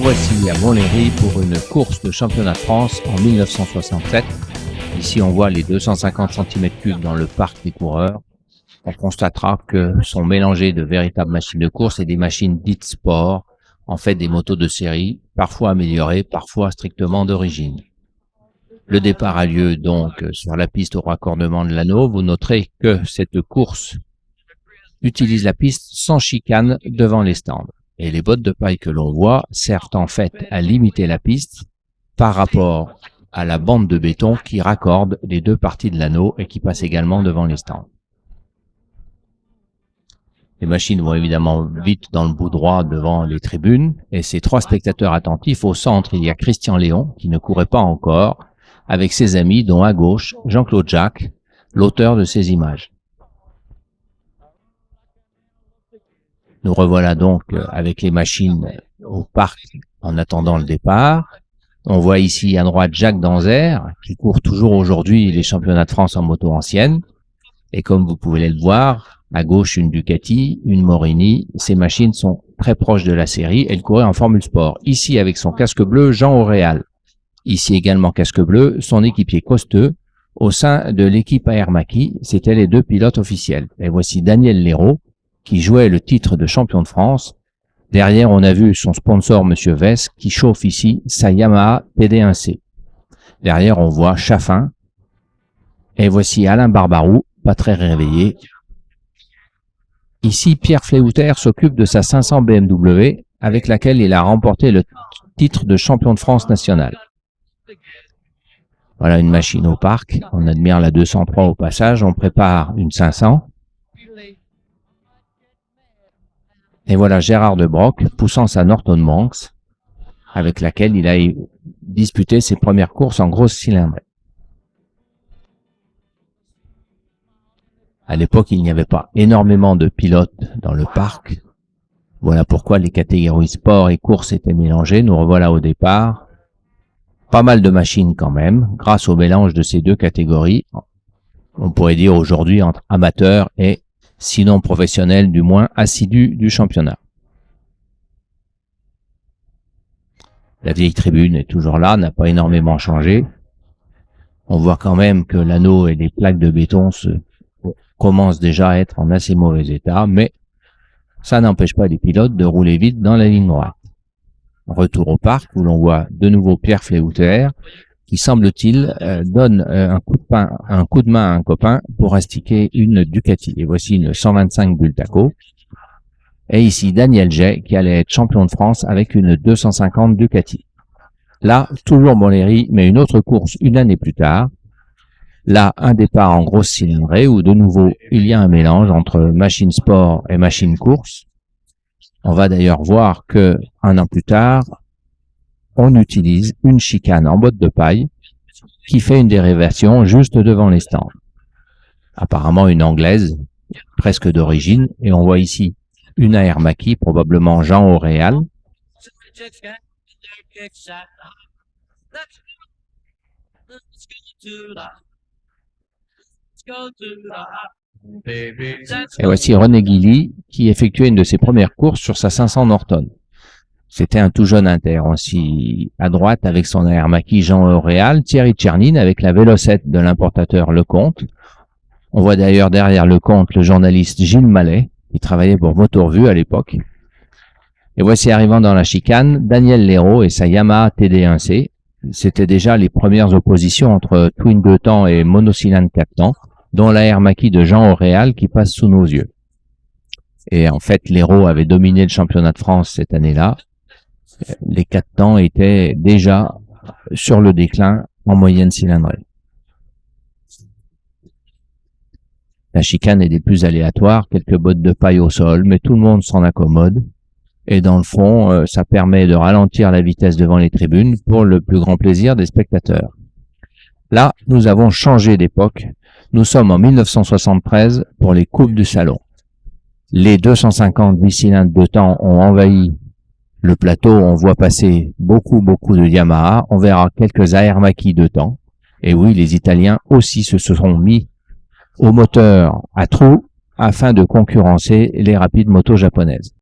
revoici à Montlhéry pour une course de championnat de France en 1967. Ici, on voit les 250 cm3 dans le parc des coureurs. On constatera que sont mélangées de véritables machines de course et des machines dites sport, en fait des motos de série, parfois améliorées, parfois strictement d'origine. Le départ a lieu donc sur la piste au raccordement de l'anneau. Vous noterez que cette course utilise la piste sans chicane devant les stands. Et les bottes de paille que l'on voit servent en fait à limiter la piste par rapport à la bande de béton qui raccorde les deux parties de l'anneau et qui passe également devant les stands. Les machines vont évidemment vite dans le bout droit devant les tribunes et ces trois spectateurs attentifs. Au centre, il y a Christian Léon qui ne courait pas encore avec ses amis dont à gauche Jean-Claude Jacques, l'auteur de ces images. Nous revoilà donc avec les machines au parc en attendant le départ. On voit ici à droite Jacques Danzer qui court toujours aujourd'hui les championnats de France en moto ancienne. Et comme vous pouvez le voir, à gauche une Ducati, une Morini. Ces machines sont très proches de la série. Elles couraient en Formule Sport. Ici avec son casque bleu, Jean Auréal. Ici également casque bleu, son équipier Costeux. Au sein de l'équipe AR Mackie, c'étaient les deux pilotes officiels. Et voici Daniel Léraud qui jouait le titre de champion de France. Derrière, on a vu son sponsor, Monsieur Vess, qui chauffe ici sa Yamaha TD1C. Derrière, on voit Chaffin. Et voici Alain Barbarou, pas très réveillé. Ici, Pierre Fléouter s'occupe de sa 500 BMW, avec laquelle il a remporté le titre de champion de France national. Voilà une machine au parc. On admire la 203 au passage. On prépare une 500. Et voilà Gérard de Broc poussant sa Norton Manx, avec laquelle il a disputé ses premières courses en grosse cylindrée. À l'époque, il n'y avait pas énormément de pilotes dans le parc. Voilà pourquoi les catégories sport et course étaient mélangées. Nous revoilà au départ. Pas mal de machines quand même, grâce au mélange de ces deux catégories. On pourrait dire aujourd'hui entre amateurs et sinon professionnel, du moins assidu du championnat. La vieille tribune est toujours là, n'a pas énormément changé. On voit quand même que l'anneau et les plaques de béton commencent déjà à être en assez mauvais état, mais ça n'empêche pas les pilotes de rouler vite dans la ligne droite. Retour au parc où l'on voit de nouveau Pierre Fléouter, qui semble-t-il donne un coup de main à un copain pour astiquer une Ducati. Et voici une 125 Bultaco. Et ici Daniel Jay qui allait être champion de France avec une 250 Ducati. Là, toujours Montlhéry, mais une autre course une année plus tard. Là, un départ en grosse cylindrée où de nouveau il y a un mélange entre machine sport et machine course. On va d'ailleurs voir que un an plus tard, on utilise une chicane en botte de paille qui fait une dérivation juste devant les stands. Apparemment une anglaise, presque d'origine, et on voit ici une AR Mackie, probablement Jean Auréal. Et voici René Guilly qui effectuait une de ses premières courses sur sa 500 Norton. C'était un tout jeune inter. Aussi à droite avec son AR Mackie Jean Auréal, Thierry Tchernine avec la Vélocette de l'importateur Lecomte. On voit d'ailleurs derrière Lecomte le journaliste Gilles Mallet, qui travaillait pour Motorvue à l'époque. Et voici arrivant dans la chicane, Daniel Léraud et sa Yamaha TD1C. C'était déjà les premières oppositions entre Twin 2 temps et monocylindre 4 temps, dont l'AR Mackie de Jean Auréal qui passe sous nos yeux. Et en fait, Léraud avait dominé le championnat de France cette année-là. Les 4 temps étaient déjà sur le déclin en moyenne cylindrée. La chicane est des plus aléatoires, quelques bottes de paille au sol, mais tout le monde s'en accommode. Et dans le fond, ça permet de ralentir la vitesse devant les tribunes pour le plus grand plaisir des spectateurs. Là, nous avons changé d'époque. Nous sommes en 1973 pour les coupes du salon. Les 250 bicylindres de temps ont envahi le plateau. On voit passer beaucoup de Yamaha. On verra quelques AR Mackie de temps. Et oui, les Italiens aussi se sont mis au moteur à trous afin de concurrencer les rapides motos japonaises.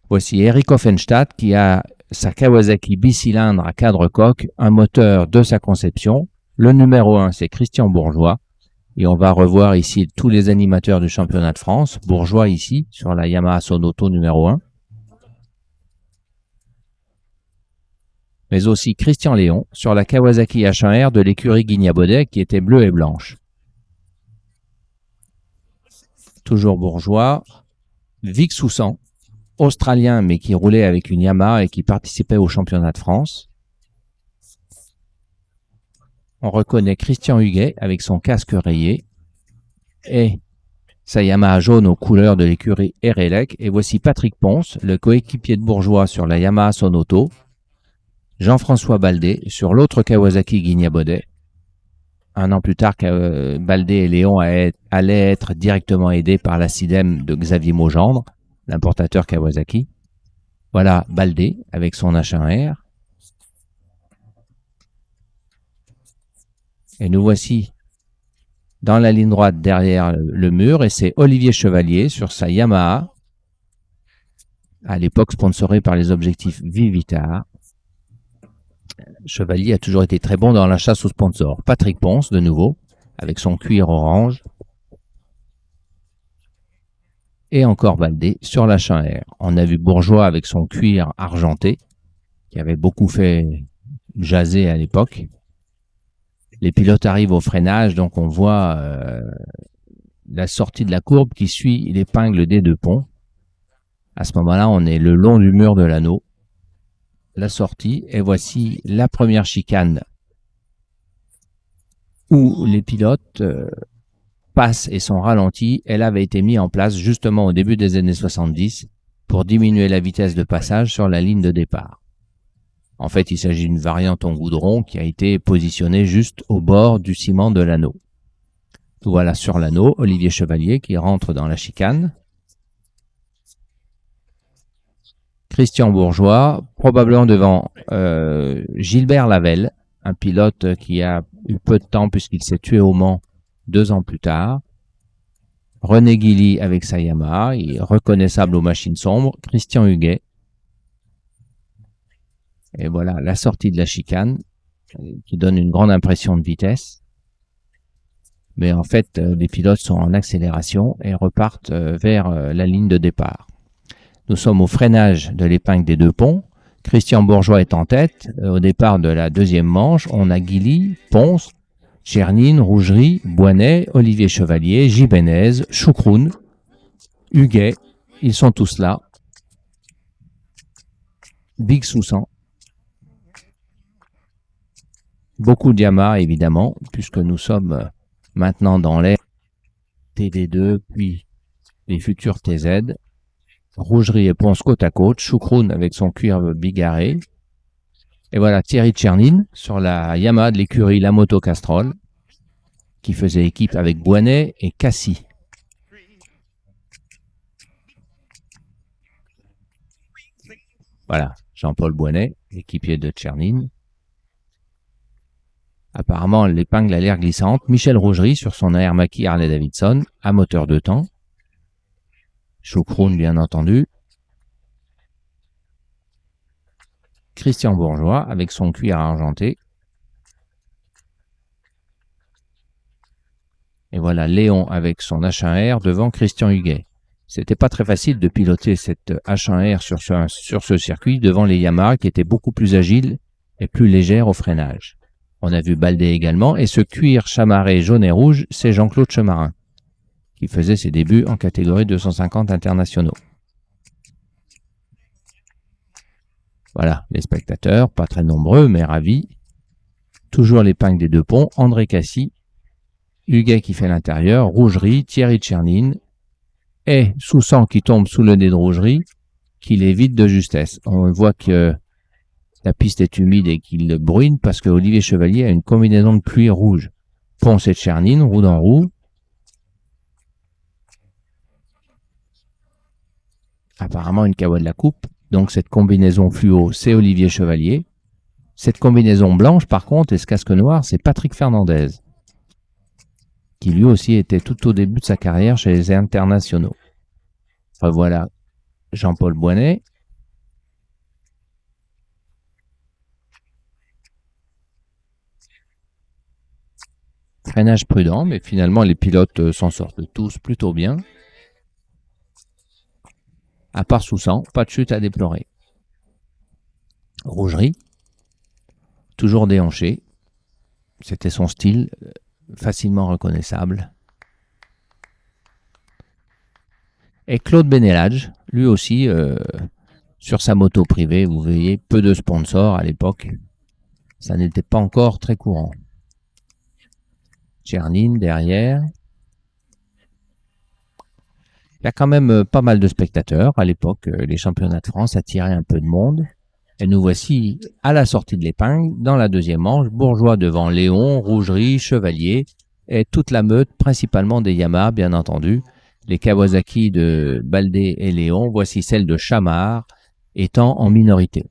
Voici Eric Offenstadt qui a sa Kawasaki bicylindre à cadre coque, un moteur de sa conception. Le numéro 1, c'est Christian Bourgeois. Et on va revoir ici tous les animateurs du championnat de France. Bourgeois ici, sur la Yamaha Sonoto numéro 1. Mais aussi Christian Léon sur la Kawasaki H1R de l'écurie Guignabaudet qui était bleue et blanche. Toujours Bourgeois. Vic Soussan, australien mais qui roulait avec une Yamaha et qui participait au championnat de France. On reconnaît Christian Huguet avec son casque rayé et sa Yamaha jaune aux couleurs de l'écurie Erelec. Et voici Patrick Ponce, le coéquipier de Bourgeois sur la Yamaha Sonoto. Jean-François Baldé sur l'autre Kawasaki Guignabaudet. Un an plus tard, Baldé et Léon allaient être directement aidés par la SIDEM de Xavier Maugendre, l'importateur Kawasaki. Voilà Baldé avec son H1R. Et nous voici dans la ligne droite derrière le mur et c'est Olivier Chevalier sur sa Yamaha, à l'époque sponsorée par les objectifs Vivitar. Chevalier a toujours été très bon dans la chasse aux sponsors. Patrick Ponce, de nouveau, avec son cuir orange. Et encore Baldé sur la H1R. On a vu Bourgeois avec son cuir argenté, qui avait beaucoup fait jaser à l'époque. Les pilotes arrivent au freinage, donc on voit la sortie de la courbe qui suit l'épingle des deux ponts. À ce moment-là, on est le long du mur de l'anneau. La sortie, et voici la première chicane où les pilotes passent et sont ralentis. Elle avait été mise en place justement au début des années 70 pour diminuer la vitesse de passage sur la ligne de départ. En fait, il s'agit d'une variante en goudron qui a été positionnée juste au bord du ciment de l'anneau. Voilà sur l'anneau, Olivier Chevalier qui rentre dans la chicane. Christian Bourgeois, probablement devant Gilbert Lavelle, un pilote qui a eu peu de temps puisqu'il s'est tué au Mans 2 ans plus tard. René Guilly avec sa Yamaha, il est reconnaissable aux machines sombres. Christian Huguet. Et voilà la sortie de la chicane qui donne une grande impression de vitesse. Mais en fait, les pilotes sont en accélération et repartent vers la ligne de départ. Nous sommes au freinage de l'épingle des deux ponts. Christian Bourgeois est en tête. Au départ de la deuxième manche, on a Guilly, Ponce, Tchernine, Rougerie, Boinet, Olivier Chevalier, Gibenez, Choukroun, Huguet. Ils sont tous là. Big Soussan. Beaucoup de Yamaha, évidemment, puisque nous sommes maintenant dans l'ère TD2, puis les futurs TZ. Rougerie et Ponce côte à côte, Choukroun avec son cuir bigarré. Et voilà Thierry Tchernine sur la Yamaha de l'écurie La Moto Castrol, qui faisait équipe avec Boinet et Cassis. Voilà, Jean-Paul Boinet, équipier de Tchernine. Apparemment, l'épingle a l'air glissante. Michel Rougerie sur son Air Mackie Harley-Davidson, à moteur de temps. Choukroun, bien entendu. Christian Bourgeois avec son cuir argenté. Et voilà Léon avec son H1R devant Christian Huguet. C'était pas très facile de piloter cette H1R sur ce circuit devant les Yamaha qui étaient beaucoup plus agiles et plus légères au freinage. On a vu Baldé également, et ce cuir chamarré jaune et rouge, c'est Jean-Claude Chemarin, qui faisait ses débuts en catégorie 250 internationaux. Voilà, les spectateurs, pas très nombreux, mais ravis. Toujours l'épingle des deux ponts, André Cassis, Huguet qui fait l'intérieur, Rougerie, Thierry Tchernine, et Soussan qui tombe sous le nez de Rougerie, qui l'évite de justesse. On voit que la piste est humide et qu'il bruine parce que Olivier Chevalier a une combinaison de pluie rouge. Ponce et Tchernine, roue dans roue. Apparemment une Kawa de la coupe. Donc cette combinaison fluo, c'est Olivier Chevalier. Cette combinaison blanche, par contre, et ce casque noir, c'est Patrick Fernandez, qui lui aussi était tout au début de sa carrière chez les internationaux. Enfin, voilà Jean-Paul Boinet, Freinage prudent, mais finalement les pilotes s'en sortent tous plutôt bien. À part Soussan, pas de chute à déplorer. Rougerie, toujours déhanché. C'était son style, facilement reconnaissable. Et Claude Benelage, lui aussi, sur sa moto privée, vous voyez, peu de sponsors à l'époque. Ça n'était pas encore très courant. Tchernin derrière. Il y a quand même pas mal de spectateurs. À l'époque, les championnats de France attiraient un peu de monde. Et nous voici à la sortie de l'épingle, dans la deuxième manche, Bourgeois devant Léon, Rougerie, Chevalier, et toute la meute, principalement des Yamaha, bien entendu. Les Kawasaki de Baldé et Léon, voici celle de Chamard, étant en minorité.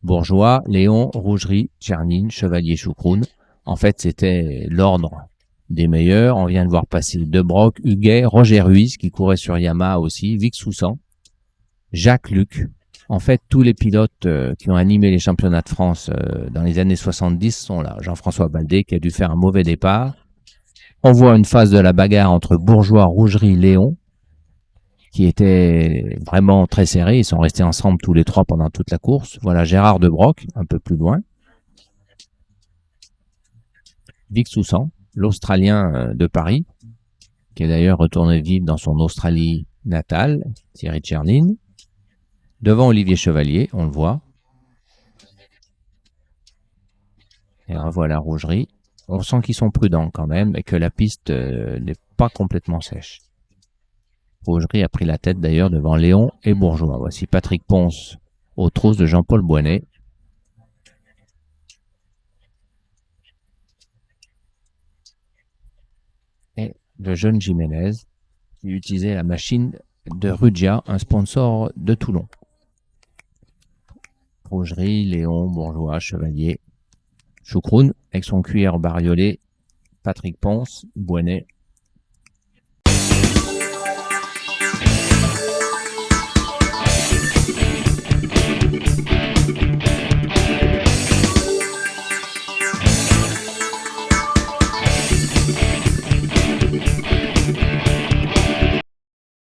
Bourgeois, Léon, Rougerie, Tchernin, Chevalier, Choucroune. En fait, c'était l'ordre des meilleurs. On vient de voir passer De Broc, Huguet, Roger Ruiz, qui courait sur Yamaha aussi, Vic Soussan, Jacques Luc. En fait, tous les pilotes qui ont animé les championnats de France dans les années 70 sont là. Jean-François Baldé, qui a dû faire un mauvais départ. On voit une phase de la bagarre entre Bourgeois, Rougerie, Léon, qui était vraiment très serré. Ils sont restés ensemble tous les trois pendant toute la course. Voilà Gérard De Broc, un peu plus loin. Vic Soussan, l'Australien de Paris, qui est d'ailleurs retourné vivre dans son Australie natale, Thierry Tchernin. Devant Olivier Chevalier, on le voit. Et revoilà Rougerie. On sent qu'ils sont prudents quand même et que la piste n'est pas complètement sèche. Rougerie a pris la tête d'ailleurs devant Léon et Bourgeois. Voici Patrick Ponce aux trousses de Jean-Paul Boinet. Et le jeune Jiménez qui utilisait la machine de Rugia, un sponsor de Toulon. Rougerie, Léon, Bourgeois, Chevalier, Choucroune avec son cuir bariolé, Patrick Ponce, Boinet.